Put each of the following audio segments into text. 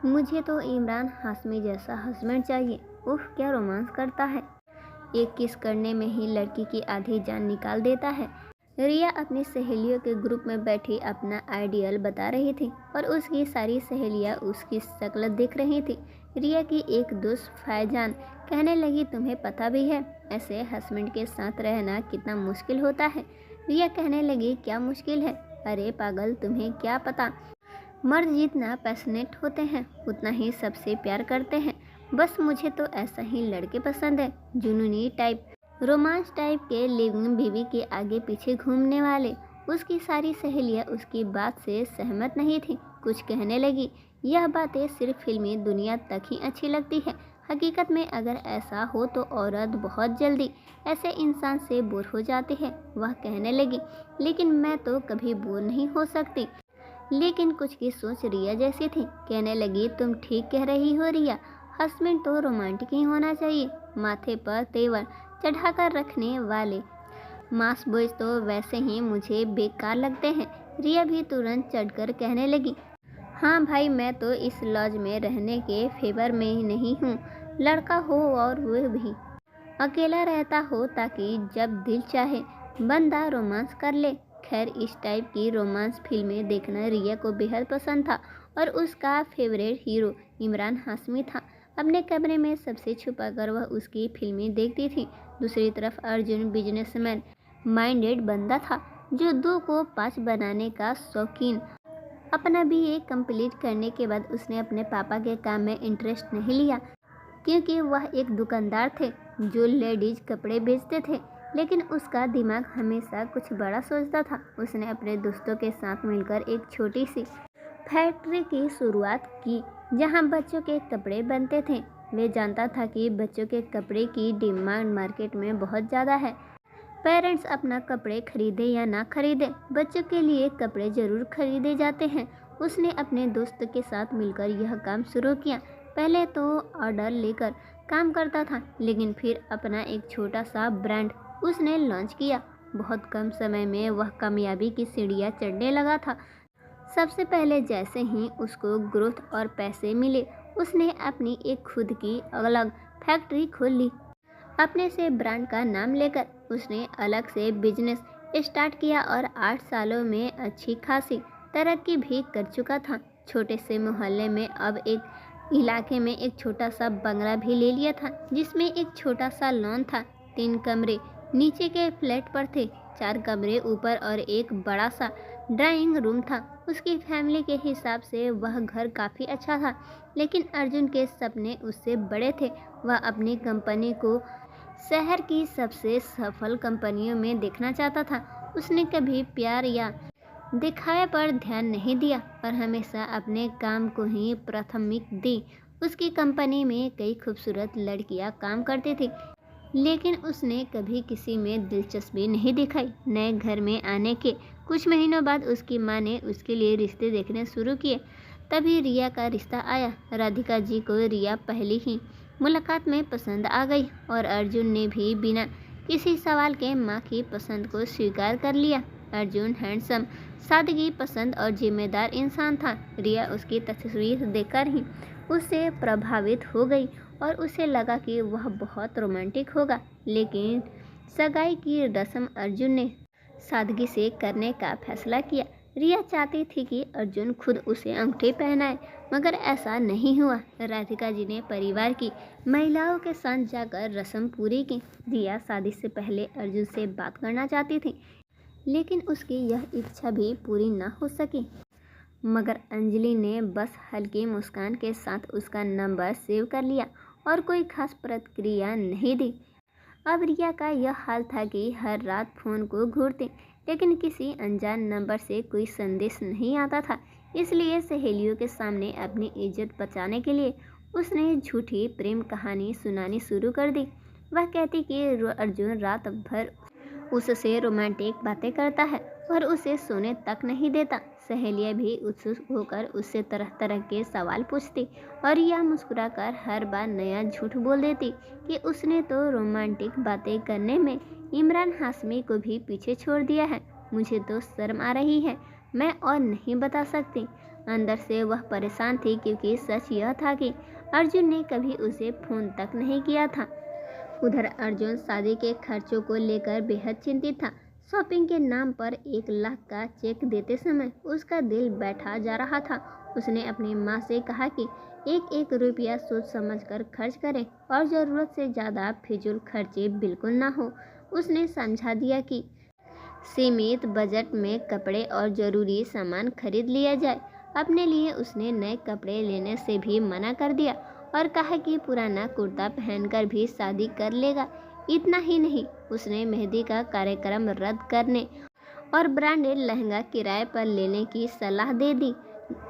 मुझे तो इमरान हाशमी जैसा हस्बैंड चाहिए। उफ, क्या रोमांस करता है। एक किस करने में ही लड़की की आधी जान निकाल देता है। रिया अपनी सहेलियों के ग्रुप में बैठी अपना आइडियल बता रही थी और उसकी सारी सहेलियां उसकी शक्ल देख रही थी। रिया की एक दोस्त फैजान कहने लगी, तुम्हें पता भी है ऐसे हस्बैंड के साथ रहना कितना मुश्किल होता है। रिया कहने लगी, क्या मुश्किल है? अरे पागल, तुम्हें क्या पता। मर्द जितना पैशनेट होते हैं उतना ही सबसे प्यार करते हैं। बस मुझे तो ऐसा ही लड़के पसंद है, जुनूनी टाइप, रोमांस टाइप के, लिविंग बीवी के आगे पीछे घूमने वाले। उसकी सारी सहेलियां उसकी बात से सहमत नहीं थी। कुछ कहने लगी, यह बातें सिर्फ फिल्मी दुनिया तक ही अच्छी लगती है। हकीकत में अगर ऐसा हो तो औरत बहुत जल्दी ऐसे इंसान से बोर हो जाती है। वह कहने लगी, लेकिन मैं तो कभी बोर नहीं हो सकती। लेकिन कुछ की सोच रिया जैसी थी। कहने लगी, तुम ठीक कह रही हो रिया, हस्बैंड तो रोमांटिक ही होना चाहिए। माथे पर तेवर चढ़ाकर रखने वाले मास बॉयज तो वैसे ही मुझे बेकार लगते हैं। रिया भी तुरंत चढ़कर कहने लगी, हाँ भाई, मैं तो इस लॉज में रहने के फेवर में ही नहीं हूँ। लड़का हो और वो भी अकेला रहता हो ताकि जब दिल चाहे बंदा रोमांस कर ले। खैर, इस टाइप की रोमांस फिल्में देखना रिया को बेहद पसंद था और उसका फेवरेट हीरो इमरान हाशमी था। अपने कमरे में सबसे छुपाकर वह उसकी फिल्में देखती थी। दूसरी तरफ अर्जुन बिजनेसमैन माइंडेड बंदा था जो 2 को 5 बनाने का शौकीन। अपना बीए कंप्लीट करने के बाद उसने अपने पापा के काम में इंटरेस्ट नहीं लिया क्योंकि वह एक दुकानदार थे जो लेडीज कपड़े बेचते थे। लेकिन उसका दिमाग हमेशा कुछ बड़ा सोचता था। उसने अपने दोस्तों के साथ मिलकर एक छोटी सी फैक्ट्री की शुरुआत की जहां बच्चों के कपड़े बनते थे। वे जानता था कि बच्चों के कपड़े की डिमांड मार्केट में बहुत ज़्यादा है। पेरेंट्स अपना कपड़े खरीदे या ना खरीदे, बच्चों के लिए कपड़े जरूर खरीदे जाते हैं। उसने अपने दोस्त के साथ मिलकर यह काम शुरू किया। पहले तो ऑर्डर लेकर काम करता था, लेकिन फिर अपना एक छोटा सा ब्रांड उसने लॉन्च किया। बहुत कम समय में वह कामयाबी की सीढ़ियाँ चढ़ने लगा था। सबसे पहले जैसे ही उसको ग्रोथ और पैसे मिले, उसने अपनी एक खुद की अलग फैक्ट्री खोल ली। अपने से ब्रांड का नाम लेकर उसने अलग से बिजनेस स्टार्ट किया और 8 सालों में अच्छी खासी तरक्की भी कर चुका था। छोटे से मोहल्ले में अब एक इलाके में एक छोटा सा बंगला भी ले लिया था जिसमें एक छोटा सा लॉन था। 3 कमरे नीचे के फ्लैट पर थे, 4 कमरे ऊपर और एक बड़ा सा ड्राइंग रूम था। उसकी फैमिली के हिसाब से वह घर काफ़ी अच्छा था, लेकिन अर्जुन के सपने उससे बड़े थे। वह अपनी कंपनी को शहर की सबसे सफल कंपनियों में देखना चाहता था। उसने कभी प्यार या दिखावे पर ध्यान नहीं दिया और हमेशा अपने काम को ही प्राथमिकता दी। उसकी कंपनी में कई खूबसूरत लड़कियां काम करती थी, लेकिन उसने कभी किसी में दिलचस्पी नहीं दिखाई। नए घर में आने के कुछ महीनों बाद उसकी मां ने उसके लिए रिश्ते देखने शुरू किए। तभी रिया का रिश्ता आया। राधिका जी को रिया पहली ही मुलाकात में पसंद आ गई और अर्जुन ने भी बिना किसी सवाल के मां की पसंद को स्वीकार कर लिया। अर्जुन हैंडसम, सादगी पसंद और जिम्मेदार इंसान था। रिया उसकी तस्वीर देखकर ही उससे प्रभावित हो गई और उसे लगा कि वह बहुत रोमांटिक होगा। लेकिन सगाई की रस्म अर्जुन ने सादगी से करने का फैसला किया। रिया चाहती थी कि अर्जुन खुद उसे अंगूठी पहनाए, मगर ऐसा नहीं हुआ। राधिका जी ने परिवार की महिलाओं के साथ जाकर रस्म पूरी की। रिया शादी से पहले अर्जुन से बात करना चाहती थी, लेकिन उसकी यह इच्छा भी पूरी न हो सकी। मगर अंजलि ने बस हल्की मुस्कान के साथ उसका नंबर सेव कर लिया और कोई खास प्रतिक्रिया नहीं दी। अब रिया का यह हाल था कि हर रात फ़ोन को घूरती, लेकिन किसी अनजान नंबर से कोई संदेश नहीं आता था। इसलिए सहेलियों के सामने अपनी इज्जत बचाने के लिए उसने झूठी प्रेम कहानी सुनानी शुरू कर दी। वह कहती कि अर्जुन रात भर उससे रोमांटिक बातें करता है और उसे सोने तक नहीं देता। सहेलियां भी उत्सुक होकर उससे तरह तरह के सवाल पूछती और यह मुस्कुराकर हर बार नया झूठ बोल देती कि उसने तो रोमांटिक बातें करने में इमरान हाशमी को भी पीछे छोड़ दिया है। मुझे तो शर्म आ रही है, मैं और नहीं बता सकती। अंदर से वह परेशान थी क्योंकि सच यह था कि अर्जुन ने कभी उसे फोन तक नहीं किया था। उधर अर्जुन शादी के खर्चों को लेकर बेहद चिंतित था। शॉपिंग के नाम पर 1 लाख का चेक देते समय उसका दिल बैठा जा रहा था। उसने अपनी माँ से कहा कि एक एक रुपया सोच समझकर खर्च करें और ज़रूरत से ज़्यादा फिजूल खर्चे बिल्कुल ना हो। उसने समझा दिया कि सीमित बजट में कपड़े और ज़रूरी सामान खरीद लिया जाए। अपने लिए उसने नए कपड़े लेने से भी मना कर दिया और कहा कि पुराना कुर्ता पहनकर भी शादी कर लेगा। इतना ही नहीं, उसने मेहंदी का कार्यक्रम रद्द करने और ब्रांडेड लहंगा किराए पर लेने की सलाह दे दी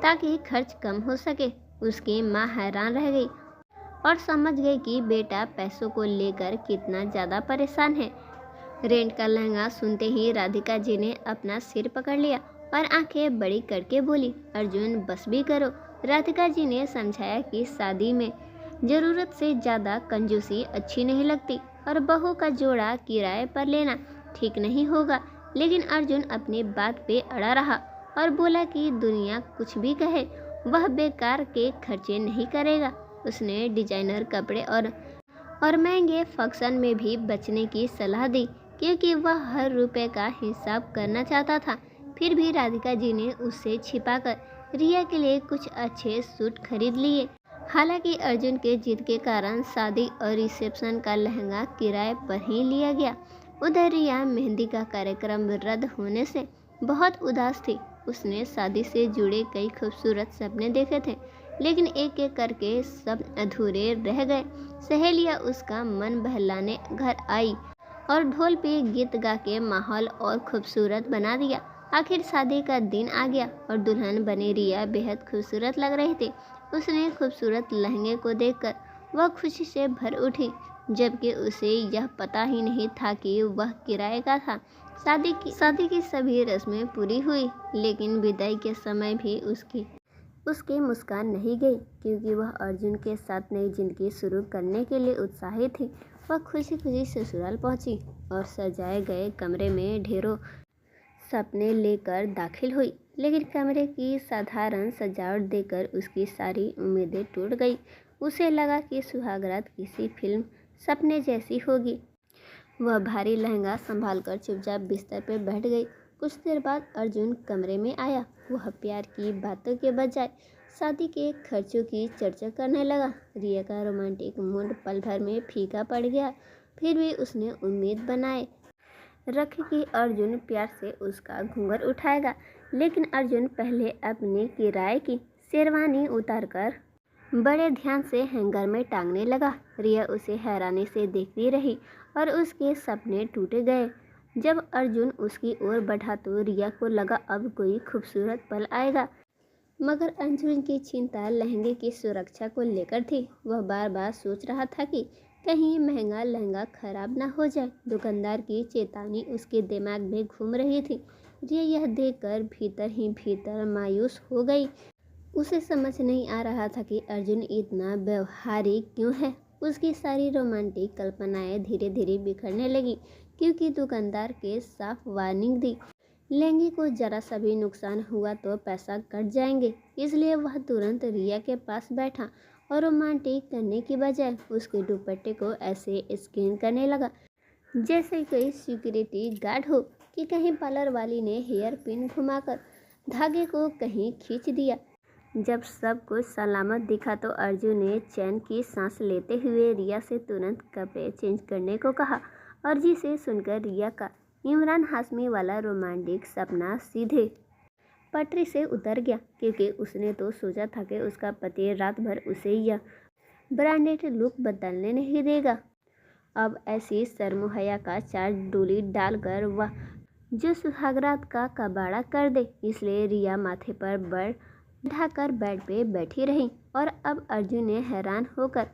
ताकि खर्च कम हो सके। उसकी माँ हैरान रह गई और समझ गई कि बेटा पैसों को लेकर कितना ज़्यादा परेशान है। रेंट का लहंगा सुनते ही राधिका जी ने अपना सिर पकड़ लिया और आंखें बड़ी करके बोली, अर्जुन बस भी करो। राधिका जी ने समझाया कि शादी में ज़रूरत से ज़्यादा कंजूसी अच्छी नहीं लगती और बहू का जोड़ा किराए पर लेना ठीक नहीं होगा। लेकिन अर्जुन अपनी बात पे अड़ा रहा और बोला कि दुनिया कुछ भी कहे, वह बेकार के खर्चे नहीं करेगा। उसने डिजाइनर कपड़े और महंगे फंक्शन में भी बचने की सलाह दी क्योंकि वह हर रुपए का हिसाब करना चाहता था। फिर भी राधिका जी ने उससे छिपाकर रिया के लिए कुछ अच्छे सूट खरीद लिए। हालांकि अर्जुन के जिद के कारण शादी और रिसेप्शन का लहंगा किराए पर ही लिया गया। उधर रिया मेहंदी का कार्यक्रम रद्द होने से बहुत उदास थी। उसने शादी से जुड़े कई खूबसूरत सपने देखे थे, लेकिन एक एक करके सब अधूरे रह गए। सहेलियाँ उसका मन बहलाने घर आई और ढोल पे गीत गा के माहौल और खूबसूरत बना दिया। आखिर शादी का दिन आ गया और दुल्हन बनी रिया बेहद खूबसूरत लग रही थी। उसने खूबसूरत लहंगे को देखकर वह खुशी से भर उठी, जबकि उसे यह पता ही नहीं था कि वह किराए का था। शादी की सभी रस्में पूरी हुई, लेकिन विदाई के समय भी उसकी मुस्कान नहीं गई क्योंकि वह अर्जुन के साथ नई जिंदगी शुरू करने के लिए उत्साहित थी। वह खुशी खुशी ससुराल पहुंची और सजाए गए कमरे में ढेरों सपने लेकर दाखिल हुई, लेकिन कमरे की साधारण सजावट देखकर उसकी सारी उम्मीदें टूट गई। उसे लगा कि सुहागरात किसी फिल्म सपने जैसी होगी। वह भारी लहंगा संभालकर चुपचाप बिस्तर पर बैठ गई। कुछ देर बाद अर्जुन कमरे में आया। वह प्यार की बातों के बजाय शादी के खर्चों की चर्चा करने लगा। रिया का रोमांटिक मूड पल भर में फीका पड़ गया। फिर भी उसने उम्मीद बनाए रखी कि अर्जुन प्यार से उसका घूंघट उठाएगा। लेकिन अर्जुन पहले अपने किराए की शेरवानी उतारकर बड़े ध्यान से हैंगर में टांगने लगा। रिया उसे हैरानी से देखती रही और उसके सपने टूट गए। जब अर्जुन उसकी ओर बढ़ा तो रिया को लगा अब कोई खूबसूरत पल आएगा, मगर अर्जुन की चिंता लहंगे की सुरक्षा को लेकर थी। वह बार बार सोच रहा था कि कहीं महंगा लहंगा खराब ना हो जाए। दुकानदार की चेतावनी उसके दिमाग में घूम रही थी। रिया यह देखकर भीतर ही भीतर मायूस हो गई। उसे समझ नहीं आ रहा था कि अर्जुन इतना व्यवहारिक क्यों है। उसकी सारी रोमांटिक कल्पनाएं धीरे धीरे बिखरने लगी क्योंकि दुकानदार के साफ वार्निंग दी, लहंगे को जरा सा भी नुकसान हुआ तो पैसा कट जाएंगे। इसलिए वह तुरंत रिया के पास बैठा और रोमांटिक करने की बजाय उसके दुपट्टे को ऐसे स्कैन करने लगा जैसे कोई सिक्योरिटी गार्ड हो कि कहीं पार्लर वाली ने हेयर पिन घुमाकर धागे को कहीं खींच दिया। जब सब कुछ सलामत दिखा तो अर्जुन ने चैन की सांस लेते हुए रिया से तुरंत कपड़े चेंज करने को कहा और जिसे सुनकर रिया का इमरान हाशमी वाला रोमांटिक सपना सीधे पटरी से उतर गया क्योंकि उसने तो सोचा था कि उसका पति रात भर उसे यह ब्रांडेड लुक बदलने नहीं देगा। अब ऐसी सरमुहैया का चार डोली डालकर वह जो सुहागरात का कबाड़ा कर दे। इसलिए रिया माथे पर बढ़ाकर बेड पे बैठी रही और अब अर्जुन ने हैरान होकर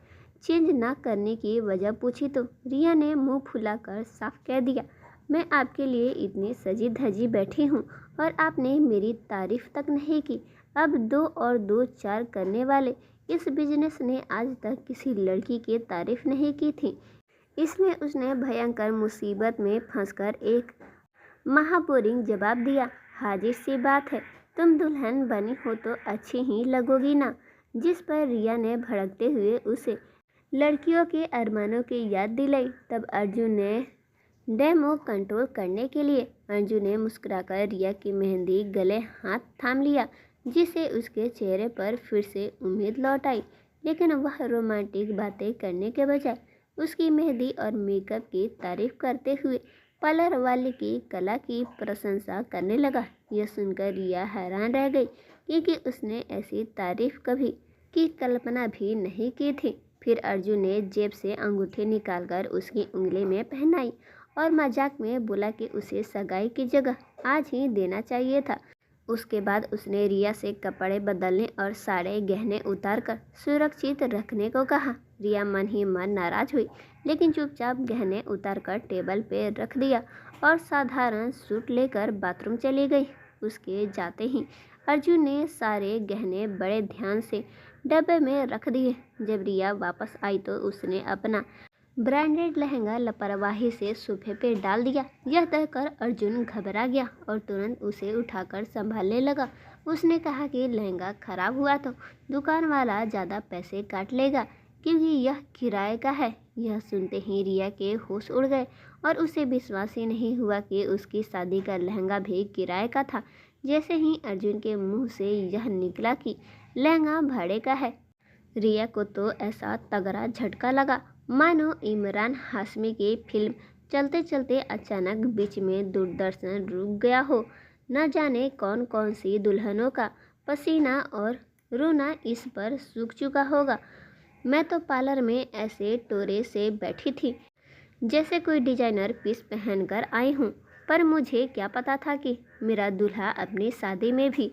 चेंज ना करने की वजह पूछी तो रिया ने मुंह फुलाकर साफ कह दिया, मैं आपके लिए इतनी सजी धजी बैठी हूँ और आपने मेरी तारीफ तक नहीं की। अब 2 और 2 4 करने वाले इस बिजनेस ने आज तक किसी लड़की की तारीफ नहीं की थी। इसलिए उसने भयंकर मुसीबत में फंसकर एक महाबोरिंग जवाब दिया, हाजिर सी बात है, तुम दुल्हन बनी हो तो अच्छी ही लगोगी ना। जिस पर रिया ने भड़कते हुए उसे लड़कियों के अरमानों की याद दिलाई। तब अर्जुन ने डेमो कंट्रोल करने के लिए अर्जुन ने मुस्कुराकर रिया की मेहंदी गले हाथ थाम लिया, जिससे उसके चेहरे पर फिर से उम्मीद लौट आई। लेकिन वह रोमांटिक बातें करने के बजाय उसकी मेहंदी और मेकअप की तारीफ करते हुए पार्लर वाले की कला की प्रशंसा करने लगा। यह सुनकर रिया हैरान रह गई, क्योंकि उसने ऐसी तारीफ कभी की कल्पना भी नहीं की थी। फिर अर्जुन ने जेब से अंगूठी निकालकर उसकी उंगली में पहनाई और मजाक में बोला कि उसे सगाई की जगह आज ही देना चाहिए था। उसके बाद उसने रिया से कपड़े बदलने और सारे गहने उतारकर सुरक्षित रखने को कहा। रिया मन ही मन नाराज हुई, लेकिन चुपचाप गहने उतारकर टेबल पे रख दिया और साधारण सूट लेकर बाथरूम चली गई। उसके जाते ही अर्जुन ने सारे गहने बड़े ध्यान से डब्बे में रख दिए। जब रिया वापस आई तो उसने अपना ब्रांडेड लहंगा लापरवाही से सोफे पे डाल दिया। यह देखकर अर्जुन घबरा गया और तुरंत उसे उठाकर संभालने लगा। उसने कहा कि लहंगा खराब हुआ तो दुकान वाला ज़्यादा पैसे काट लेगा, क्योंकि यह किराए का है। यह सुनते ही रिया के होश उड़ गए और उसे विश्वास ही नहीं हुआ कि उसकी शादी का लहंगा भी किराए का था। जैसे ही अर्जुन के मुंह से यह निकला कि लहंगा भाड़े का है, रिया को तो ऐसा तगड़ा झटका लगा मानो इमरान हाशमी की फिल्म चलते चलते अचानक बीच में दूरदर्शन रुक गया हो। न जाने कौन कौन सी दुल्हनों का पसीना और रोना इस पर सूख चुका होगा। मैं तो पार्लर में ऐसे टोरे से बैठी थी जैसे कोई डिजाइनर पीस पहनकर आई हूँ, पर मुझे क्या पता था कि मेरा दूल्हा अपनी शादी में भी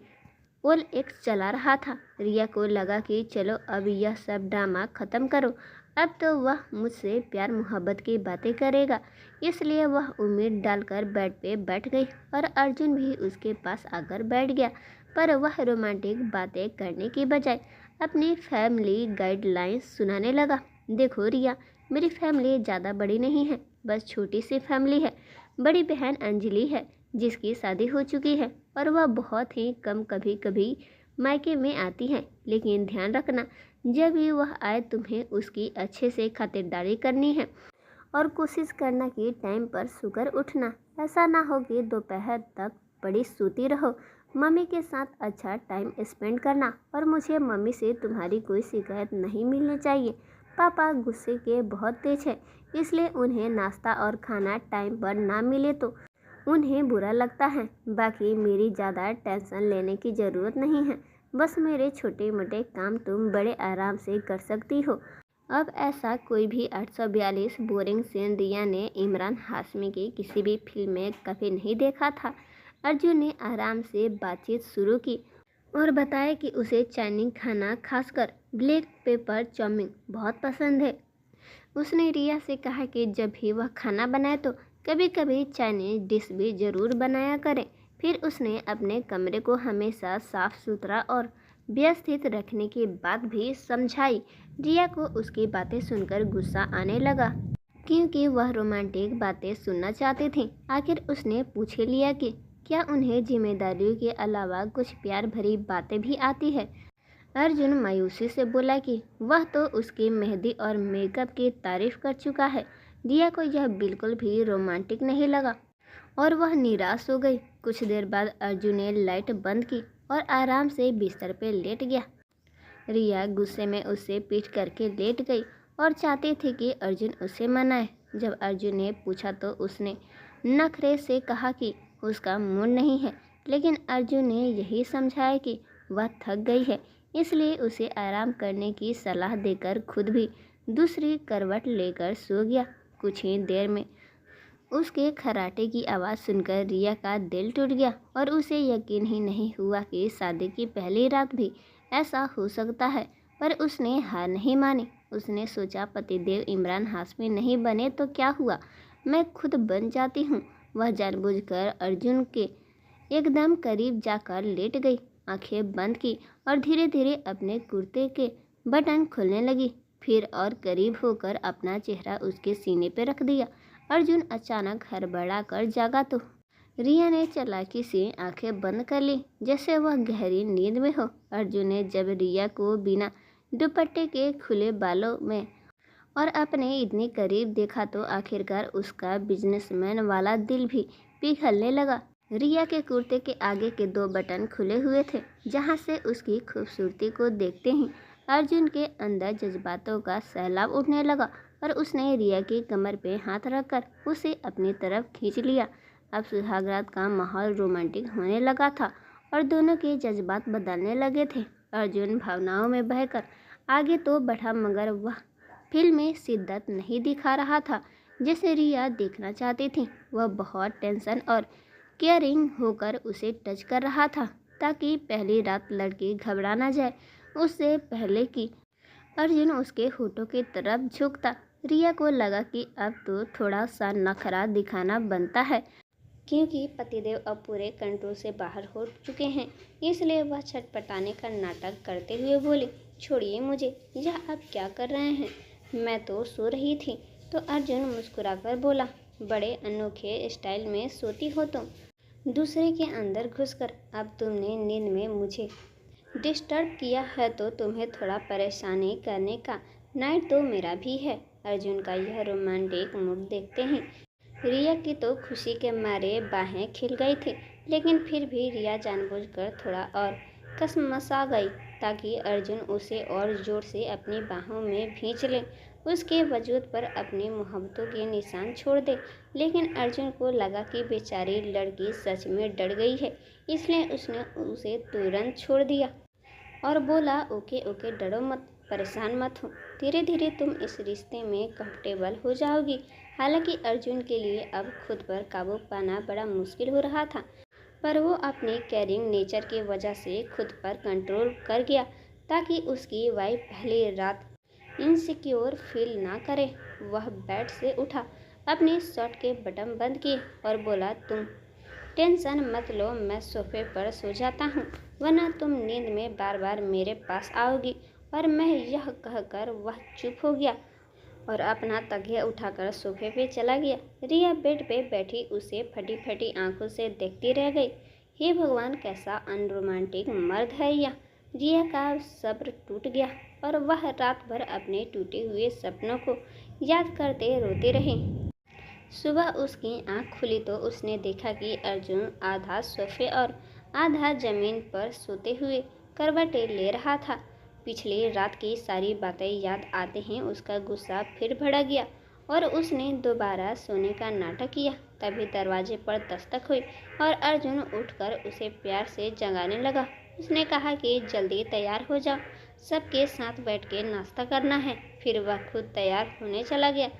OLX चला रहा था। रिया को लगा कि चलो अब यह सब ड्रामा ख़त्म करो, अब तो वह मुझसे प्यार मोहब्बत की बातें करेगा। इसलिए वह उम्मीद डालकर बेड पे बैठ गई और अर्जुन भी उसके पास आकर बैठ गया। पर वह रोमांटिक बातें करने की बजाय अपनी फैमिली गाइडलाइंस सुनाने लगा। देखो रिया, मेरी फैमिली ज़्यादा बड़ी नहीं है, बस छोटी सी फैमिली है। बड़ी बहन अंजलि है जिसकी शादी हो चुकी है और वह बहुत ही कम कभी कभी मायके में आती है। लेकिन ध्यान रखना, जब भी वह आए तुम्हें उसकी अच्छे से खातिरदारी करनी है और कोशिश करना कि टाइम पर सोकर उठना। ऐसा ना हो कि दोपहर तक पड़ी सोती रहो। मम्मी के साथ अच्छा टाइम स्पेंड करना और मुझे मम्मी से तुम्हारी कोई शिकायत नहीं मिलनी चाहिए। पापा गुस्से के बहुत तेज है, इसलिए उन्हें नाश्ता और खाना टाइम पर ना मिले तो उन्हें बुरा लगता है। बाकी मेरी ज़्यादा टेंशन लेने की ज़रूरत नहीं है, बस मेरे छोटे मोटे काम तुम बड़े आराम से कर सकती हो। अब ऐसा कोई भी 842 बोरिंग सीन रिया ने इमरान हाशमी की किसी भी फिल्म में कभी नहीं देखा था। अर्जुन ने आराम से बातचीत शुरू की और बताया कि उसे चाइनीज खाना खासकर ब्लैक पेपर चाउमीन बहुत पसंद है। उसने रिया से कहा कि जब भी वह खाना बनाए तो कभी कभी चाइनीज डिश भी ज़रूर बनाया करें। फिर उसने अपने कमरे को हमेशा साफ सुथरा और व्यवस्थित रखने की बात भी समझाई। रिया को उसकी बातें सुनकर गुस्सा आने लगा, क्योंकि वह रोमांटिक बातें सुनना चाहती थी। आखिर उसने पूछ लिया कि क्या उन्हें जिम्मेदारियों के अलावा कुछ प्यार भरी बातें भी आती है। अर्जुन मायूसी से बोला कि वह तो उसकी मेहंदी और मेकअप की तारीफ कर चुका है। रिया को यह बिल्कुल भी रोमांटिक नहीं लगा और वह निराश हो गई। कुछ देर बाद अर्जुन ने लाइट बंद की और आराम से बिस्तर पर लेट गया। रिया गुस्से में उससे पीट करके लेट गई और चाहती थी कि अर्जुन उसे मनाए। जब अर्जुन ने पूछा तो उसने नखरे से कहा कि उसका मूड नहीं है, लेकिन अर्जुन ने यही समझाया कि वह थक गई है, इसलिए उसे आराम करने की सलाह देकर खुद भी दूसरी करवट लेकर सो गया। कुछ ही देर में उसके खर्राटे की आवाज़ सुनकर रिया का दिल टूट गया और उसे यकीन ही नहीं हुआ कि शादी की पहली रात भी ऐसा हो सकता है। पर उसने हार नहीं मानी। उसने सोचा, पतिदेव इमरान हाशमी नहीं बने तो क्या हुआ, मैं खुद बन जाती हूँ। वह जानबूझकर अर्जुन के एकदम करीब जाकर लेट गई, आंखें बंद की और धीरे धीरे अपने कुर्ते के बटन खोलने लगी। फिर और करीब होकर अपना चेहरा उसके सीने पर रख दिया। अर्जुन अचानक हड़बड़ा कर जागा तो रिया ने चालाकी से आंखें बंद कर ली, जैसे वह गहरी नींद में हो। अर्जुन ने जब रिया को बिना दुपट्टे के खुले बालों में और अपने इतने करीब देखा तो आखिरकार उसका बिजनेसमैन वाला दिल भी पिघलने लगा। रिया के कुर्ते के आगे के 2 बटन खुले हुए थे, जहां से उसकी खूबसूरती को देखते ही अर्जुन के अंदर जज्बातों का सैलाब उठने लगा और उसने रिया की कमर पे हाथ रखकर उसे अपनी तरफ खींच लिया। अब सुहागरात का माहौल रोमांटिक होने लगा था और दोनों के जज्बात बदलने लगे थे। अर्जुन भावनाओं में बहकर आगे तो बढ़ा, मगर वह फिल्म में शिद्दत नहीं दिखा रहा था जैसे रिया देखना चाहती थी। वह बहुत टेंशन और केयरिंग होकर उसे टच कर रहा था, ताकि पहली रात लड़की घबरा ना जाए उससे पहले कि अर्जुन उसके होठों की तरफ झुकता। रिया को लगा कि अब तो थोड़ा सा नखरा दिखाना बनता है, क्योंकि पतिदेव अब पूरे कंट्रोल से बाहर हो चुके हैं। इसलिए वह छटपटाने का नाटक करते हुए बोली, छोड़िए मुझे, यह आप क्या कर रहे हैं? मैं तो सो रही थी। तो अर्जुन मुस्कुराकर बोला, बड़े अनोखे स्टाइल में सोती हो तुम, दूसरे के अंदर घुसकर। अब तुमने नींद में मुझे डिस्टर्ब किया है तो तुम्हें थोड़ा परेशानी करने का नाइट तो मेरा भी है। अर्जुन का यह रोमांटिक मूड देखते ही रिया की तो खुशी के मारे बाहें खिल गई थी, लेकिन फिर भी रिया जानबूझकर थोड़ा और कसमसा गई ताकि अर्जुन उसे और जोर से अपनी बाहों में भींच ले, उसके वजूद पर अपनी मोहब्बतों के निशान छोड़ दे। लेकिन अर्जुन को लगा कि बेचारी लड़की सच में डर गई है, इसलिए उसने उसे तुरंत छोड़ दिया और बोला, ओके ओके, डरो मत, परेशान मत हो, धीरे धीरे तुम इस रिश्ते में कंफर्टेबल हो जाओगी। हालांकि अर्जुन के लिए अब खुद पर काबू पाना बड़ा मुश्किल हो रहा था, पर वो अपने केयरिंग नेचर की वजह से खुद पर कंट्रोल कर गया ताकि उसकी वाइफ पहली रात इनसिक्योर फील ना करे। वह बेड से उठा, अपनी शर्ट के बटन बंद किए और बोला, तुम टेंशन मत लो, मैं सोफे पर सो जाता हूँ, वरना तुम नींद में बार बार मेरे पास आओगी। और मैं यह कहकर वह चुप हो गया और अपना तकिया उठाकर सोफे पे चला गया। रिया बेड पे बैठी उसे फटी फटी आंखों से देखती रह गई। हे भगवान, कैसा अनरोमांटिक मर्द है यह। रिया का सब्र टूट गया और वह रात भर अपने टूटे हुए सपनों को याद करते रोती रही। सुबह उसकी आंख खुली तो उसने देखा कि अर्जुन आधा सोफे और आधा जमीन पर सोते हुए करवटें ले रहा था। पिछली रात की सारी बातें याद आते ही उसका गुस्सा फिर भड़क गया और उसने दोबारा सोने का नाटक किया। तभी दरवाजे पर दस्तक हुई और अर्जुन उठकर उसे प्यार से जगाने लगा। उसने कहा कि जल्दी तैयार हो जाओ, सबके साथ बैठ के नाश्ता करना है। फिर वह खुद तैयार होने चला गया।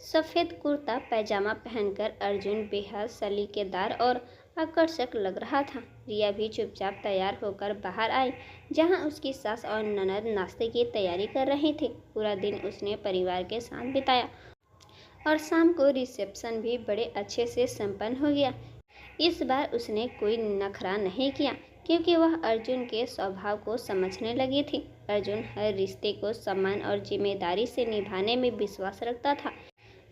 सफ़ेद कुर्ता पैजामा पहनकर अर्जुन बेहद सलीकेदार और आकर्षक लग रहा था। रिया भी चुपचाप तैयार होकर बाहर आई, जहां उसकी सास और ननद नाश्ते की तैयारी कर रही थी। पूरा दिन उसने परिवार के साथ बिताया और शाम को रिसेप्शन भी बड़े अच्छे से संपन्न हो गया। इस बार उसने कोई नखरा नहीं किया, क्योंकि वह अर्जुन के स्वभाव को समझने लगी थी। अर्जुन हर रिश्ते को सम्मान और जिम्मेदारी से निभाने में विश्वास रखता था।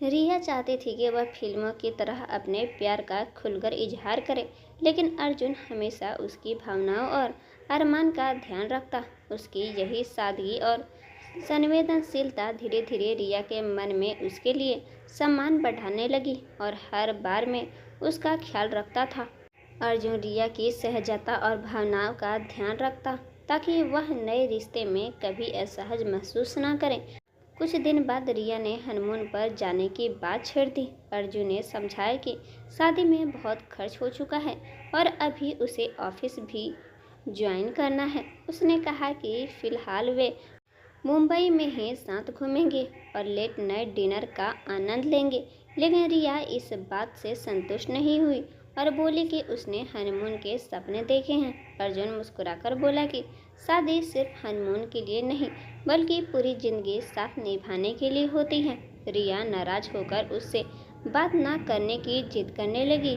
रिया चाहती थी कि वह फिल्मों की तरह अपने प्यार का खुलकर इजहार करे, लेकिन अर्जुन हमेशा उसकी भावनाओं और अरमान का ध्यान रखता। उसकी यही सादगी और संवेदनशीलता धीरे धीरे रिया के मन में उसके लिए सम्मान बढ़ाने लगी और हर बार में उसका ख्याल रखता था। अर्जुन रिया की सहजता और भावनाओं का ध्यान रखता ताकि वह नए रिश्ते में कभी असहज महसूस न करे। कुछ दिन बाद रिया ने हनीमून पर जाने की बात छेड़ दी। अर्जुन ने समझाया कि शादी में बहुत खर्च हो चुका है और अभी उसे ऑफिस भी ज्वाइन करना है। उसने कहा कि फिलहाल वे मुंबई में ही साथ घूमेंगे और लेट नाइट डिनर का आनंद लेंगे। लेकिन रिया इस बात से संतुष्ट नहीं हुई और बोली कि उसने हनीमून के सपने देखे हैं। अर्जुन मुस्कुराकर बोला कि शादी सिर्फ हनीमून के लिए नहीं, बल्कि पूरी जिंदगी साथ निभाने के लिए होती है। रिया नाराज होकर उससे बात ना करने की जिद करने लगी।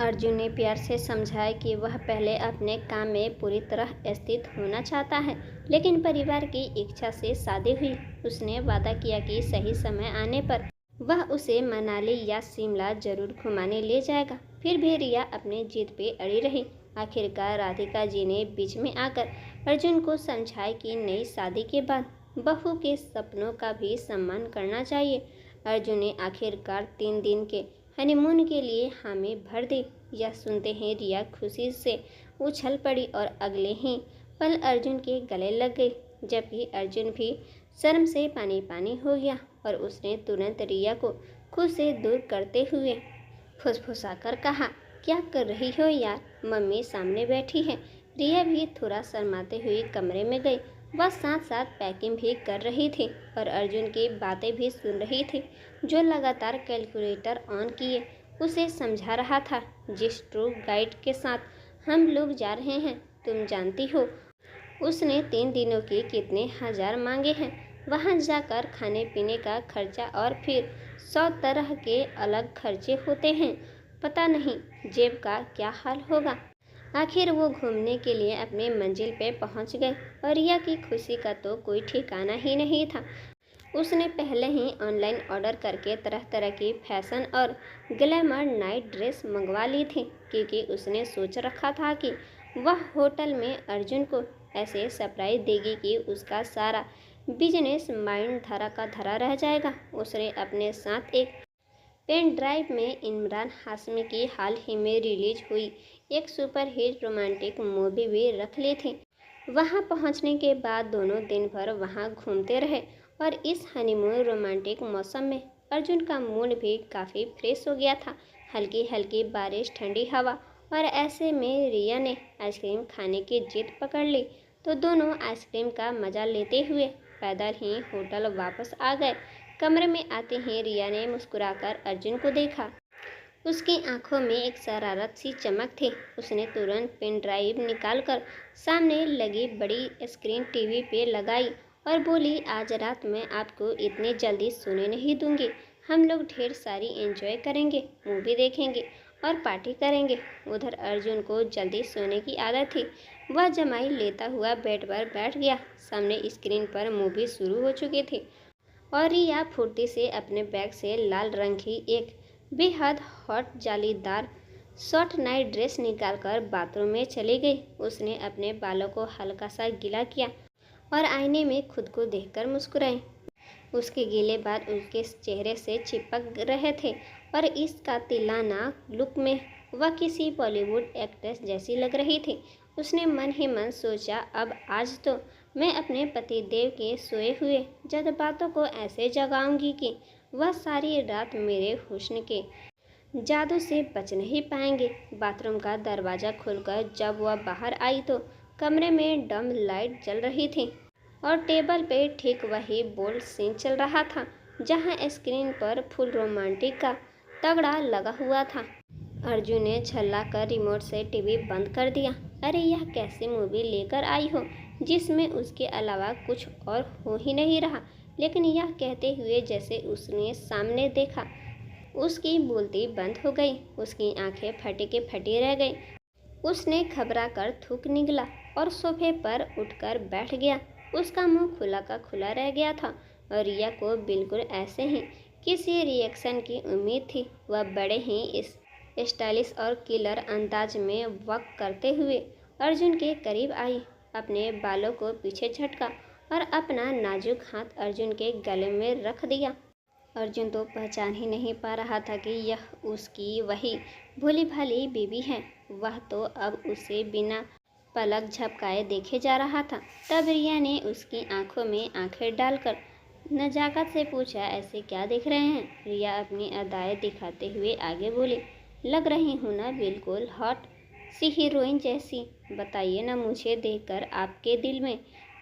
अर्जुन ने प्यार से समझाया कि वह पहले अपने काम में पूरी तरह स्थित होना चाहता है, लेकिन परिवार की इच्छा से शादी हुई। उसने वादा किया कि सही समय आने पर वह उसे मनाली या शिमला जरूर घुमाने ले जाएगा। फिर भी रिया अपनी जिद पे अड़ी रही। आखिरकार राधिका जी ने बीच में आकर अर्जुन को समझाया कि नई शादी के बाद बहू के सपनों का भी सम्मान करना चाहिए। अर्जुन ने आखिरकार 3 दिन के हनीमून के लिए हामी भर दी। यह सुनते ही रिया खुशी से उछल पड़ी और अगले ही पल अर्जुन के गले लग गई, जबकि अर्जुन भी शर्म से पानी पानी हो गया और उसने तुरंत रिया को खुद से दूर करते हुए फुसफुसाकर कहा, क्या कर रही हो यार, मम्मी सामने बैठी है। रिया भी थोड़ा शर्माते हुए कमरे में गई। वह साथ साथ पैकिंग भी कर रही थी और अर्जुन की बातें भी सुन रही थी, जो लगातार कैलकुलेटर ऑन किए उसे समझा रहा था। जिस टूर गाइड के साथ हम लोग जा रहे हैं, तुम जानती हो उसने 3 दिनों के कितने हजार मांगे हैं। वहां जाकर खाने पीने का खर्चा और फिर 100 तरह के अलग खर्चे होते हैं। पता नहीं जेब का क्या हाल होगा। आखिर वो घूमने के लिए अपने मंजिल पे पहुंच गए और रिया की खुशी का तो कोई ठिकाना ही नहीं था। उसने पहले ही ऑनलाइन ऑर्डर करके तरह तरह की फैशन और ग्लैमर नाइट ड्रेस मंगवा ली थी, क्योंकि उसने सोच रखा था कि वह होटल में अर्जुन को ऐसे सरप्राइज देगी कि उसका सारा बिजनेस माइंड धरा का धरा रह जाएगा। उसने अपने साथ एक पेन ड्राइव में इमरान हाशमी की हाल ही में रिलीज हुई एक सुपरहिट रोमांटिक मूवी भी रख ली थी। वहां पहुंचने के बाद दोनों दिन भर वहां घूमते रहे और इस हनीमून रोमांटिक मौसम में अर्जुन का मूड भी काफ़ी फ्रेश हो गया था। हल्की हल्की बारिश, ठंडी हवा और ऐसे में रिया ने आइसक्रीम खाने की जिद पकड़ ली, तो दोनों आइसक्रीम का मज़ा लेते हुए पैदल ही होटल वापस आ गए। कमरे में आते ही रिया ने मुस्कुराकर अर्जुन को देखा। उसकी आंखों में एक शरारत सी चमक थी। उसने तुरंत पेन ड्राइव निकालकर सामने लगी बड़ी स्क्रीन टीवी पे लगाई और बोली, आज रात मैं आपको इतनी जल्दी सोने नहीं दूंगी। हम लोग ढेर सारी एंजॉय करेंगे, मूवी देखेंगे और पार्टी करेंगे। उधर अर्जुन को जल्दी सोने की आदत थी। वह जमाई लेता हुआ बेड पर बैठ गया। सामने स्क्रीन पर मूवी शुरू हो चुकी थी और रिया फुर्ती से अपने बैग से लाल रंग की एक बेहद हॉट जालीदार शॉर्ट नाइट ड्रेस निकालकर बाथरूम में चली गई। उसने अपने बालों को हल्का सा गीला किया और आईने में खुद को देखकर मुस्कुराई। उसके गीले बाल उसके चेहरे से चिपक रहे थे और इस कातिलाना लुक में वह किसी बॉलीवुड एक्ट्रेस जैसी लग रही थी। उसने मन ही मन सोचा, अब आज तो मैं अपने पतिदेव के सोए हुए जज्बातों को ऐसे जगाऊंगी कि वह सारी रात मेरे हुस्न के जादू से बच नहीं पाएंगे। बाथरूम का दरवाज़ा खुलकर जब वह बाहर आई तो कमरे में डम लाइट जल रही थी और टेबल पे ठीक वही बोल्ड सीन चल रहा था जहां स्क्रीन पर फुल रोमांटिक का तगड़ा लगा हुआ था। अर्जुन ने झल्लाकर रिमोट से टीवी बंद कर दिया। अरे यह कैसी मूवी लेकर आई हो जिसमें उसके अलावा कुछ और हो ही नहीं रहा। लेकिन यह कहते हुए जैसे उसने सामने देखा, उसकी बोलती बंद हो गई। उसकी आंखें फटी के फटी रह गई। उसने घबरा कर थूक निगला और सोफे पर उठकर बैठ गया। उसका मुंह खुला का खुला रह गया था और रिया को बिल्कुल ऐसे ही किसी रिएक्शन की उम्मीद थी। वह बड़े ही इस स्टाइलिश और किलर अंदाज में वॉक करते हुए अर्जुन के करीब आई, अपने बालों को पीछे झटका और अपना नाजुक हाथ अर्जुन के गले में रख दिया। अर्जुन तो पहचान ही नहीं पा रहा था कि यह उसकी वही भोली भाली बीवी है। वह तो अब उसे बिना पलक झपकाए देखे जा रहा था। तब रिया ने उसकी आंखों में आंखें डालकर नजाकत से पूछा, ऐसे क्या देख रहे हैं? रिया अपनी अदाएं दिखाते हुए आगे बोली, लग रही हूँ ना बिल्कुल हॉट सी हीरोइन जैसी। बताइए ना, मुझे देखकर आपके दिल में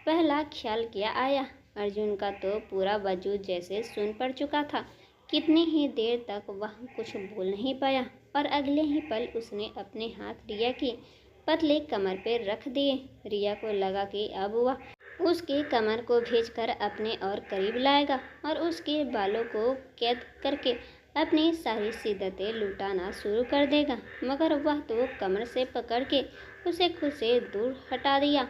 पहला ख्याल क्या आया? अर्जुन का तो पूरा वजूद जैसे सुन पड़ चुका था। कितनी ही देर तक वह कुछ बोल नहीं पाया और अगले ही पल उसने अपने हाथ रिया की पतले कमर पर रख दिए। रिया को लगा कि अब वह उसकी कमर को खींचकर अपने और करीब लाएगा और उसके बालों को कैद करके अपनी सारी शिद्दतें लुटाना शुरू कर देगा, मगर वह तो कमर से पकड़ के उसे खुद से दूर हटा दिया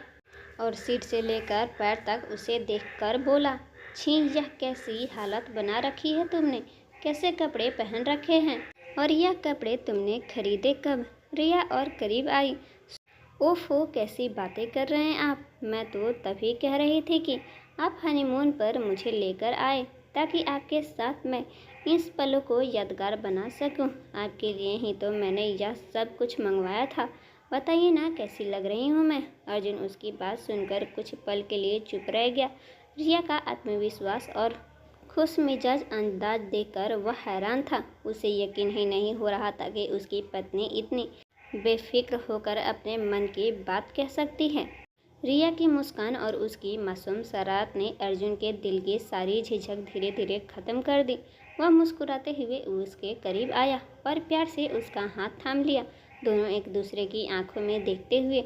और सीट से लेकर पैर तक उसे देखकर बोला, छी, यह कैसी हालत बना रखी है तुमने? कैसे कपड़े पहन रखे हैं? और यह कपड़े तुमने खरीदे कब? रिया और करीब आई। ओफो, कैसी बातें कर रहे हैं आप? मैं तो तभी कह रही थी कि आप हनीमून पर मुझे लेकर आए ताकि आपके साथ मैं इस पलों को यादगार बना सकूं। आपके लिए ही तो मैंने यह सब कुछ मंगवाया था। बताइए ना, कैसी लग रही हूँ मैं? अर्जुन उसकी बात सुनकर कुछ पल के लिए चुप रह गया। रिया का आत्मविश्वास और खुश मिजाज अंदाज देखकर वह हैरान था। उसे यकीन ही नहीं हो रहा था कि उसकी पत्नी इतनी बेफिक्र होकर अपने मन की बात कह सकती है। रिया की मुस्कान और उसकी मासूम शरारत ने अर्जुन के दिल की सारी झिझक धीरे धीरे खत्म कर दी। वह मुस्कुराते हुए उसके करीब आया और प्यार से उसका हाथ थाम लिया। दोनों एक दूसरे की आंखों में देखते हुए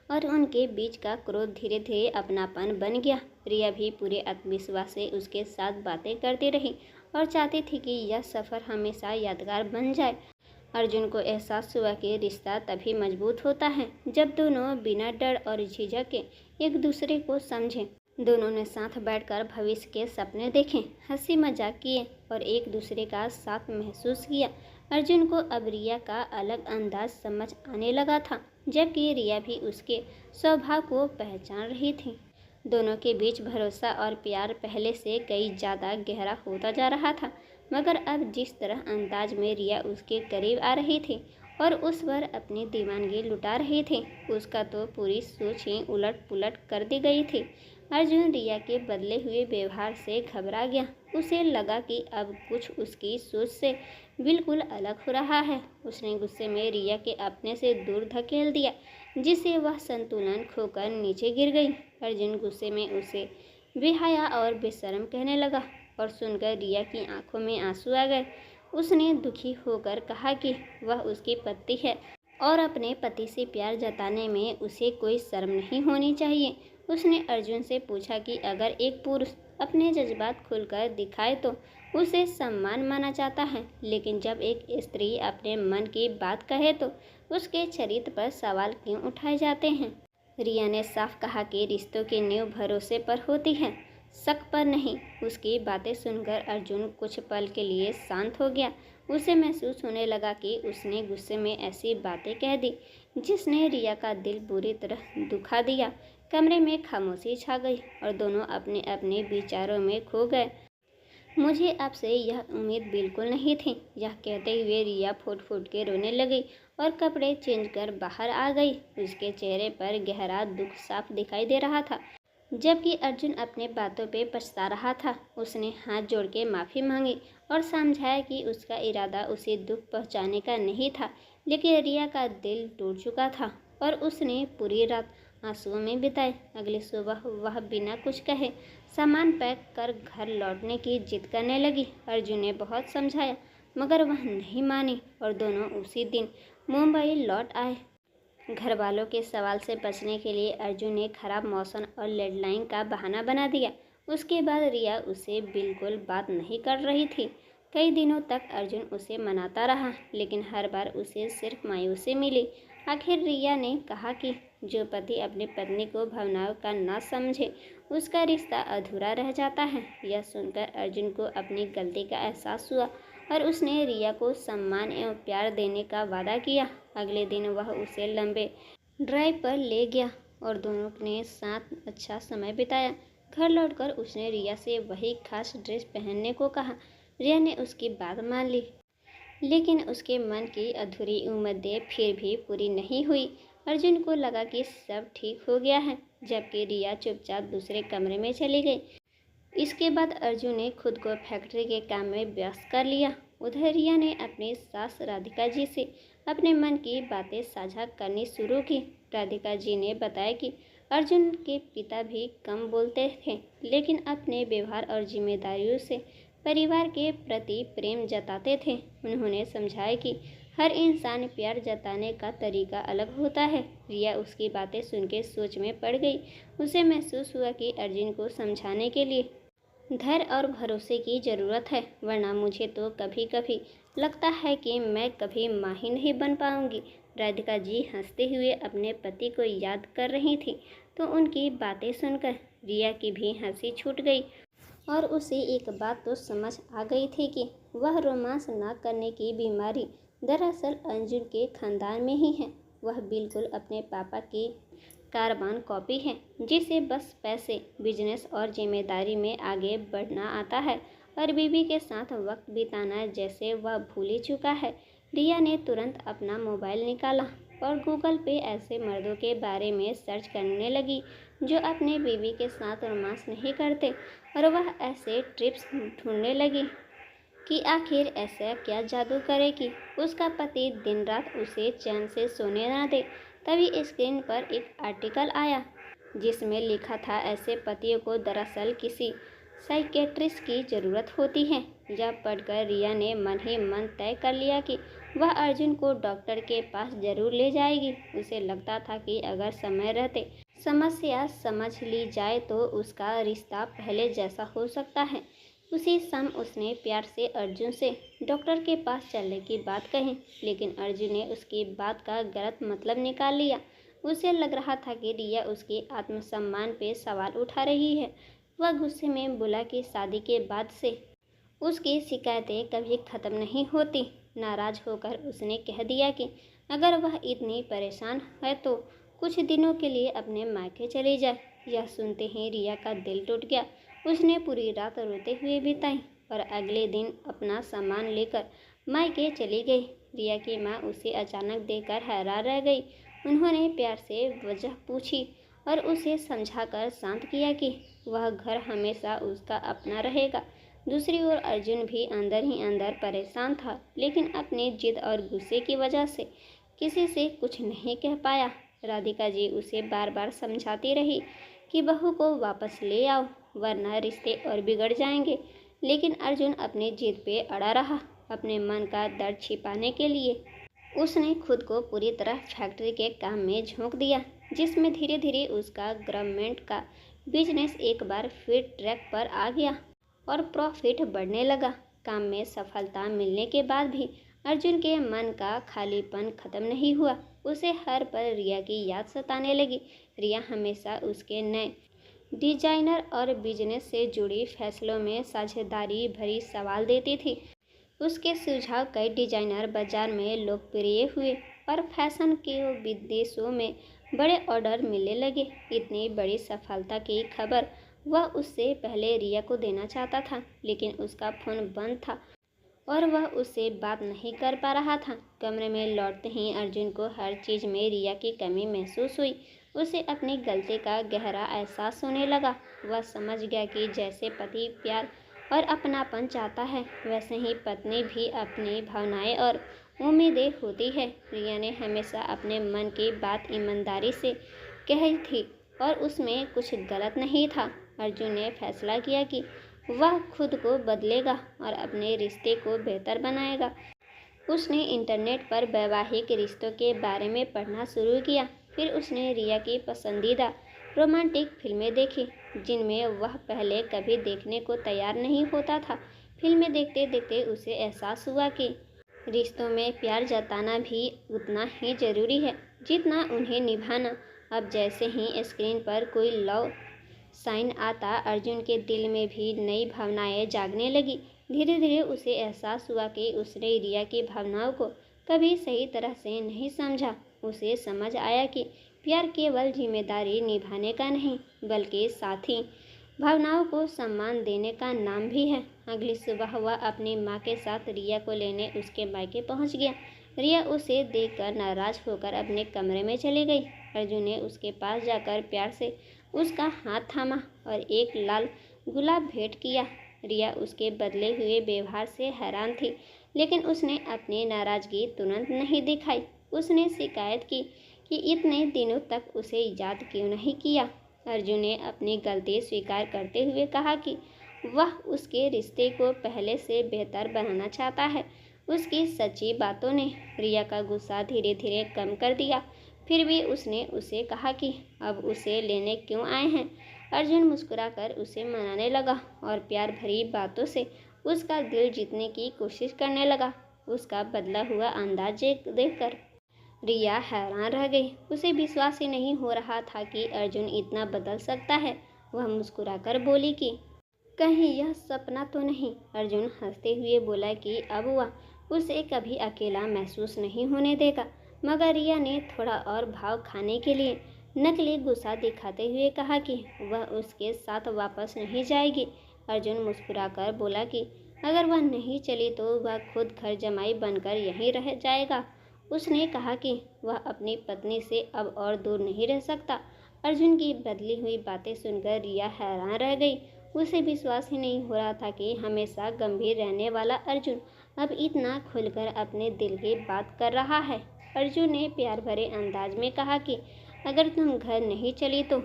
और उनके बीच का क्रोध धीरे धीरे अपनापन बन गया। रिया भी पूरे आत्मविश्वास से उसके साथ बातें करती रही और चाहती थी कि यह सफ़र हमेशा यादगार बन जाए। अर्जुन को एहसास हुआ कि रिश्ता तभी मजबूत होता है जब दोनों बिना डर और झिझक के एक दूसरे को समझें। दोनों ने साथ बैठकर भविष्य के सपने देखे, हंसी मजाक किए और एक दूसरे का साथ महसूस किया। अर्जुन को अब रिया का अलग अंदाज समझ आने लगा था, जबकि रिया भी उसके स्वभाव को पहचान रही थी। दोनों के बीच भरोसा और प्यार पहले से कई ज़्यादा गहरा होता जा रहा था, मगर अब जिस तरह अंदाज में रिया उसके करीब आ रही थी और उस पर अपनी दीवानगी लुटा रही थी, उसका तो पूरी सोच ही उलट पुलट कर दी गई थी। अर्जुन रिया के बदले हुए व्यवहार से घबरा गया। उसे लगा कि अब कुछ उसकी सोच से बिल्कुल अलग हो रहा है। उसने गुस्से में रिया के अपने से दूर धकेल दिया, जिससे वह संतुलन खोकर नीचे गिर गई। अर्जुन गुस्से में उसे बेहया और बेशर्म कहने लगा और सुनकर रिया की आंखों में आंसू आ गए। उसने दुखी होकर कहा कि वह उसकी पत्नी है और अपने पति से प्यार जताने में उसे कोई शर्म नहीं होनी चाहिए। उसने अर्जुन से पूछा कि अगर एक पुरुष अपने जज्बात खुलकर दिखाए तो उसे सम्मान माना जाता है, लेकिन जब एक स्त्री अपने मन की बात कहे तो उसके चरित्र पर सवाल क्यों उठाए जाते हैं? रिया ने साफ कहा कि रिश्तों की नींव भरोसे पर होती है, शक पर नहीं। उसकी बातें सुनकर अर्जुन कुछ पल के लिए शांत हो गया। उसे महसूस होने लगा कि उसने गुस्से में ऐसी बातें कह दी जिसने रिया का दिल बुरी तरह दुखा दिया। कमरे में खामोशी छा गई और दोनों अपने अपने विचारों में खो गए। मुझे आपसे यह उम्मीद बिल्कुल नहीं थी। यह कहते हुए रिया फूट फूट के रोने लगी और कपड़े चेंज कर बाहर आ गई। उसके चेहरे पर गहरा दुख साफ दिखाई दे रहा था, जबकि अर्जुन अपने बातों पे पछता रहा था। उसने हाथ जोड़ के माफ़ी मांगी और समझाया कि उसका इरादा उसे दुख पहुंचाने का नहीं था, लेकिन रिया का दिल टूट चुका था और उसने पूरी रात आंसुओं में बिताए। अगली सुबह वह बिना कुछ कहे सामान पैक कर घर लौटने की जिद करने लगी। अर्जुन ने बहुत समझाया, मगर वह नहीं मानी और दोनों उसी दिन मुंबई लौट आए। घर वालों के सवाल से बचने के लिए अर्जुन ने खराब मौसम और डेडलाइन का बहाना बना दिया। उसके बाद रिया उसे बिल्कुल बात नहीं कर रही थी। कई दिनों तक अर्जुन उसे मनाता रहा, लेकिन हर बार उसे सिर्फ मायूसी मिली। आखिर रिया ने कहा कि जो पति अपनी पत्नी को भावनाओं का ना समझे, उसका रिश्ता अधूरा रह जाता है। यह सुनकर अर्जुन को अपनी गलती का एहसास हुआ और उसने रिया को सम्मान एवं प्यार देने का वादा किया। अगले दिन वह उसे लंबे ड्राइव पर ले गया और दोनों ने साथ अच्छा समय बिताया। घर लौटकर उसने रिया से वही खास ड्रेस पहनने को कहा। रिया ने उसकी बात मान ली, लेकिन उसके मन की अधूरी उम्मीदें फिर भी पूरी नहीं हुई। अर्जुन को लगा कि सब ठीक हो गया है, जबकि रिया चुपचाप दूसरे कमरे में चली गई। इसके बाद अर्जुन ने खुद को फैक्ट्री के काम में व्यस्त कर लिया। उधर रिया ने अपनी सास राधिका जी से अपने मन की बातें साझा करनी शुरू की। राधिका जी ने बताया कि अर्जुन के पिता भी कम बोलते थे, लेकिन अपने व्यवहार और जिम्मेदारियों से परिवार के प्रति प्रेम जताते थे। उन्होंने समझाया कि हर इंसान प्यार जताने का तरीका अलग होता है। रिया उसकी बातें सुनकर सोच में पड़ गई। उसे महसूस हुआ कि अर्जुन को समझाने के लिए धैर्य और भरोसे की ज़रूरत है, वरना मुझे तो कभी कभी लगता है कि मैं कभी माँ ही नहीं बन पाऊंगी। राधिका जी हंसते हुए अपने पति को याद कर रही थी, तो उनकी बातें सुनकर रिया की भी हंसी छूट गई और उसे एक बात तो समझ आ गई थी कि वह रोमांस न करने की बीमारी दरअसल अर्जुन के खानदान में ही है। वह बिल्कुल अपने पापा की कारबान कॉपी है, जिसे बस पैसे, बिजनेस और जिम्मेदारी में आगे बढ़ना आता है और बीवी के साथ वक्त बिताना जैसे वह भूल ही चुका है। रिया ने तुरंत अपना मोबाइल निकाला और गूगल पे ऐसे मर्दों के बारे में सर्च करने लगी जो अपने बीवी के साथ रोमांस नहीं करते, और वह ऐसे ट्रिप्स ढूंढने लगी कि आखिर ऐसा क्या जादू करे कि उसका पति दिन रात उसे चैन से सोने न दे। तभी स्क्रीन पर एक आर्टिकल आया जिसमें लिखा था ऐसे पतियों को दरअसल किसी साइकेट्रिस्ट की ज़रूरत होती है। जब पढ़कर रिया ने मन ही मन तय कर लिया कि वह अर्जुन को डॉक्टर के पास जरूर ले जाएगी। उसे लगता था कि अगर समय रहते समस्या समझ ली जाए तो उसका रिश्ता पहले जैसा हो सकता है। उसी समय उसने प्यार से अर्जुन से डॉक्टर के पास चलने की बात कही, लेकिन अर्जुन ने उसकी बात का गलत मतलब निकाल लिया। उसे लग रहा था कि रिया उसके आत्मसम्मान पे सवाल उठा रही है। वह गुस्से में बोला कि शादी के बाद से उसकी शिकायतें कभी खत्म नहीं होती। नाराज होकर उसने कह दिया कि अगर वह इतनी परेशान है तो कुछ दिनों के लिए अपने मायके चली जाए। यह सुनते ही रिया का दिल टूट गया। उसने पूरी रात रोते हुए बिताई और अगले दिन अपना सामान लेकर मायके चली गई। रिया की माँ उसे अचानक देखकर हैरान रह गई। उन्होंने प्यार से वजह पूछी और उसे समझाकर शांत किया कि वह घर हमेशा उसका अपना रहेगा। दूसरी ओर अर्जुन भी अंदर ही अंदर परेशान था, लेकिन अपनी जिद और गुस्से की वजह से किसी से कुछ नहीं कह पाया। राधिका जी उसे बार बार समझाती रही कि बहू को वापस ले आओ, वरना रिश्ते और बिगड़ जाएंगे, लेकिन अर्जुन अपनी जिद पे अड़ा रहा। अपने मन का दर्द छिपाने के लिए उसने खुद को पूरी तरह फैक्ट्री के काम में झोंक दिया, जिसमें धीरे धीरे उसका गवर्नमेंट का बिजनेस एक बार फिर ट्रैक पर आ गया और प्रॉफिट बढ़ने लगा। काम में सफलता मिलने के बाद भी अर्जुन के मन का खालीपन खत्म नहीं हुआ। उसे हर पल रिया की याद सताने लगी। रिया हमेशा उसके नए डिजाइनर और बिजनेस से जुड़ी फैसलों में साझेदारी भरी सवाल देती थी। उसके सुझाव कई डिजाइनर बाजार में लोकप्रिय हुए और फैशन के विदेशों में बड़े ऑर्डर मिलने लगे। इतनी बड़ी सफलता की खबर वह उससे पहले रिया को देना चाहता था, लेकिन उसका फोन बंद था और वह उससे बात नहीं कर पा रहा था। कमरे में लौटते ही अर्जुन को हर चीज़ में रिया की कमी महसूस हुई। उसे अपनी गलती का गहरा एहसास होने लगा। वह समझ गया कि जैसे पति प्यार और अपनापन चाहता है, वैसे ही पत्नी भी अपनी भावनाएं और उम्मीदें होती है। रिया ने हमेशा अपने मन की बात ईमानदारी से कही थी और उसमें कुछ गलत नहीं था। अर्जुन ने फैसला किया कि वह खुद को बदलेगा और अपने रिश्ते को बेहतर बनाएगा। उसने इंटरनेट पर वैवाहिक रिश्तों के बारे में पढ़ना शुरू किया। फिर उसने रिया की पसंदीदा रोमांटिक फिल्में देखी, जिनमें वह पहले कभी देखने को तैयार नहीं होता था। फिल्में देखते देखते उसे एहसास हुआ कि रिश्तों में प्यार जताना भी उतना ही ज़रूरी है जितना उन्हें निभाना। अब जैसे ही स्क्रीन पर कोई लव साइन आता, अर्जुन के दिल में भी नई भावनाएं जागने लगी। धीरे धीरे उसे एहसास हुआ कि उसने रिया की भावनाओं को कभी सही तरह से नहीं समझा। उसे समझ आया कि प्यार केवल जिम्मेदारी निभाने का नहीं, बल्कि साथ ही भावनाओं को सम्मान देने का नाम भी है। अगली सुबह वह अपनी माँ के साथ रिया को लेने उसके मायके पहुँच गया। रिया उसे देखकर नाराज होकर अपने कमरे में चली गई। अर्जुन ने उसके पास जाकर प्यार से उसका हाथ थामा और एक लाल गुलाब भेंट किया। रिया उसके बदले हुए व्यवहार से हैरान थी, लेकिन उसने अपनी नाराजगी तुरंत नहीं दिखाई। उसने शिकायत की कि इतने दिनों तक उसे याद क्यों नहीं किया। अर्जुन ने अपनी गलती स्वीकार करते हुए कहा कि वह उसके रिश्ते को पहले से बेहतर बनाना चाहता है। उसकी सच्ची बातों ने रिया का गुस्सा धीरे धीरे कम कर दिया। फिर भी उसने उसे कहा कि अब उसे लेने क्यों आए हैं। अर्जुन मुस्कुराकर उसे मनाने लगा और प्यार भरी बातों से उसका दिल जीतने की कोशिश करने लगा। उसका बदला हुआ अंदाज देखकर रिया हैरान रह गई। उसे विश्वास ही नहीं हो रहा था कि अर्जुन इतना बदल सकता है। वह मुस्कुराकर बोली कि कहीं यह सपना तो नहीं। अर्जुन हंसते हुए बोला कि अब वह उसे कभी अकेला महसूस नहीं होने देगा। मगर रिया ने थोड़ा और भाव खाने के लिए नकली गुस्सा दिखाते हुए कहा कि वह उसके साथ वापस नहीं जाएगी। अर्जुन मुस्कुराकर बोला कि अगर वह नहीं चली तो वह खुद घर जमाई बनकर यहीं रह जाएगा। उसने कहा कि वह अपनी पत्नी से अब और दूर नहीं रह सकता। अर्जुन की बदली हुई बातें सुनकर रिया हैरान रह गई। उसे विश्वास ही नहीं हो रहा था कि हमेशा गंभीर रहने वाला अर्जुन अब इतना खुलकर अपने दिल की बात कर रहा है। अर्जुन ने प्यार भरे अंदाज में कहा कि अगर तुम घर नहीं चली तो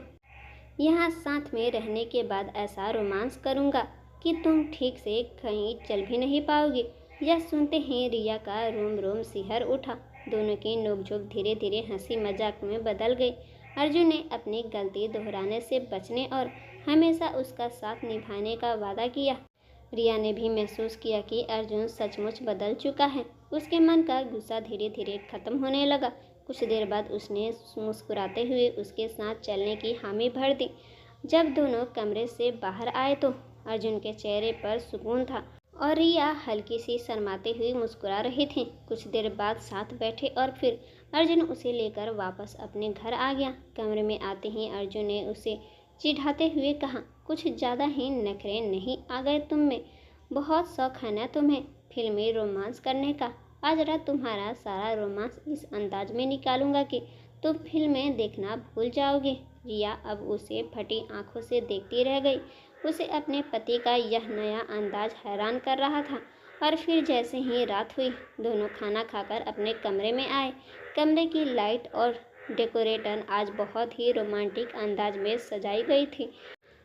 यहाँ साथ में रहने के बाद ऐसा रोमांस करूँगा कि तुम ठीक से कहीं चल भी नहीं पाओगी। यह सुनते ही रिया का रोम रोम सिहर उठा। दोनों की नोकझोंक धीरे धीरे हंसी मजाक में बदल गई। अर्जुन ने अपनी गलती दोहराने से बचने और हमेशा उसका साथ निभाने का वादा किया। रिया ने भी महसूस किया कि अर्जुन सचमुच बदल चुका है। उसके मन का गुस्सा धीरे धीरे खत्म होने लगा। कुछ देर बाद उसने मुस्कुराते हुए उसके साथ चलने की हामी भर दी। जब दोनों कमरे से बाहर आए तो अर्जुन के चेहरे पर सुकून था और रिया हल्की सी शर्माते हुए मुस्कुरा रही थी। कुछ देर बाद साथ बैठे और फिर अर्जुन उसे लेकर वापस अपने घर आ गया। कमरे में आते ही अर्जुन ने उसे चिढ़ाते हुए कहा, कुछ ज़्यादा ही नखरे नहीं आ गए तुम में? बहुत शौक है ना तुम्हें फिल्मी रोमांस करने का। आज रात तुम्हारा सारा रोमांस इस अंदाज में निकालूंगा कि तुम फिल्में देखना भूल जाओगे। रिया अब उसे फटी आंखों से देखती रह गई। उसे अपने पति का यह नया अंदाज हैरान कर रहा था। और फिर जैसे ही रात हुई, दोनों खाना खाकर अपने कमरे में आए। कमरे की लाइट और डेकोरेटर आज बहुत ही रोमांटिक अंदाज में सजाई गई थी,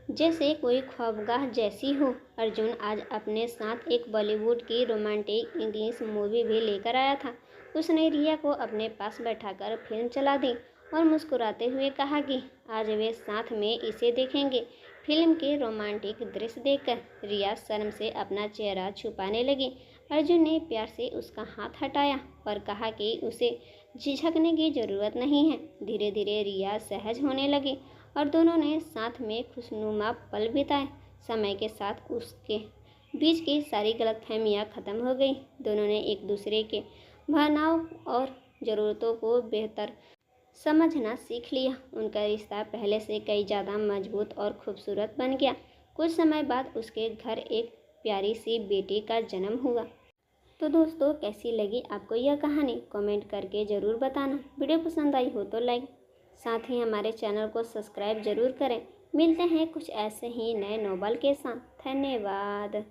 जैसे कोई ख्वाबगाह जैसी हो। अर्जुन आज अपने साथ एक बॉलीवुड की रोमांटिक इंग्लिश मूवी भी लेकर आया था। उसने रिया को अपने पास बैठाकर फिल्म चला दी और मुस्कुराते हुए कहा कि आज वे साथ में इसे देखेंगे। फिल्म के रोमांटिक दृश्य देखकर रिया शर्म से अपना चेहरा छुपाने लगी। अर्जुन ने प्यार से उसका हाथ हटाया और कहा कि उसे झिझकने की जरूरत नहीं है। धीरे धीरे रिया सहज होने लगी और दोनों ने साथ में खुशनुमा पल बिताए। समय के साथ उसके बीच की सारी गलतफहमियां खत्म हो गई। दोनों ने एक दूसरे के भावनाओं और ज़रूरतों को बेहतर समझना सीख लिया। उनका रिश्ता पहले से कई ज़्यादा मजबूत और खूबसूरत बन गया। कुछ समय बाद उसके घर एक प्यारी सी बेटी का जन्म हुआ। तो दोस्तों, कैसी लगी आपको यह कहानी? कमेंट करके ज़रूर बताना। वीडियो पसंद आई हो तो लाइक, साथ ही हमारे चैनल को सब्सक्राइब जरूर करें। मिलते हैं कुछ ऐसे ही नए नोवेल के साथ। धन्यवाद।